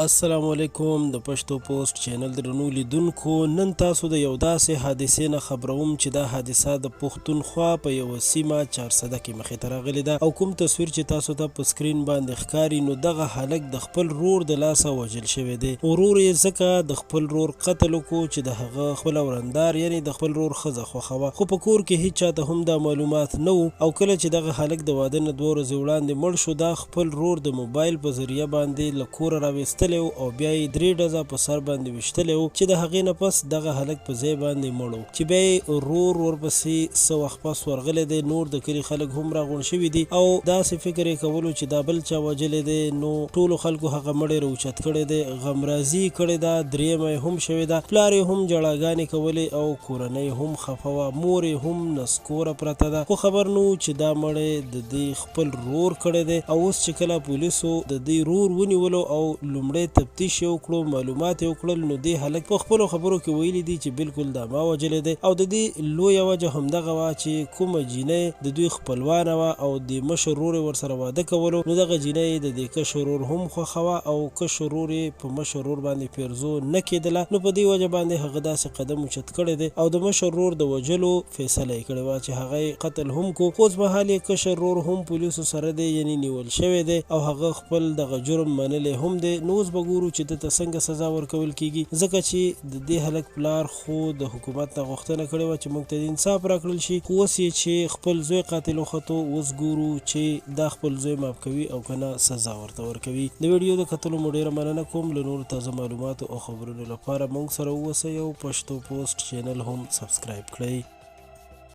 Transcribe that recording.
السلام علیکم د پښتو پوسټ چینل درنو لیدونکو نن تاسو د یو داسې حادثې نه خبروم چې دا حادثه د پښتونخوا په یوه سیمه 400 کې مخې ته راغلې ده او کوم تصویر چې تاسو ته په سکرین باندې ښکاري نو دغه هلک د خپل رور د لاسه وژل شوی دی. ورور یې ځکه د خپل رور قتل وکړو چې د هغه خپل ورندار یعنی د خپل رور ښځه خوښوه، خو په کور کې هیڅ چاته هم دا معلومات نه وو او کله چې دغه هلک د واده نه 2 ورځې وړاندې مړ شو دا خپل رور د موبایل په ذریعه باندې له کوره راویستلی او بیا یې 3 ډزه په سر باندې ویشتلی و چې د هغې نه پس دغه هلک په ځای باندې مړ و چې بیا یې رور ورپسې څه وخت پس ورغلی دی. نور د کلي خلک هم راغونډ شوي دي او داسې فکر یې کولو چې دا بل چا وژلی دی، نو ټولو خلکو هغه مړی راوچت کړی دی، غمرازي کړې ده، درېیمه یې هم شوې ده، پلار یې هم جړاګانې کولې او کورنۍ هم خفه وه، مور یې هم نسکوره پرته ده، خو خبر نه و چې دا مړی د دې خپل رور کړی دی. او اوس چې کله پولیسو د دې رور ونیولو او لومړی تفتیش یې وکړو، معلومات یې وکړل، نو دې هلک په خپلو خبرو کې ویلي دي چې بالکل دا ما وژلی دی او د دې لویه وجه همدغه وه چې کومه جینۍ د دوی خپلوانه وه او د مشر رور یې ورسره واده کولو، نو دغه جینۍ د دې کشر رور هم خوښوه او کشر رور یې په مشر رور باندې پیرزو نه کېدله، نو په دې وجه باندې هغه داسې قدم اوچت کړی دی او د مشر رور د وژلو فیصله یې کړې وه چې هغه یې قتل هم کو. خو اوس مهال یې کشر رور هم پولیسو سره دی یعنی نیول شوی دی او هغه خپل دغه جرم منلی هم دی. نو اوس به ګورو چې دته څنګه سزا ورکول کیږي، ځکه چې د دې هلک پلار خو د حکومت نه غوښتنه کړې وه چې موږ ته د انصاف راکړل شي، خو اوس یې چې خپل زوی قاتل وختو، اوس ګورو چې دا خپل زوی معاف کوي او که نه سزا ورته ورکوي. د ویډیو د کتلو مو ډېره مننه کوم. له نورو تازه معلوماتو او خبرونو لپاره موږ سره اوسئ او پښتو پوسټ چینل هم سبسکرایب کړئ.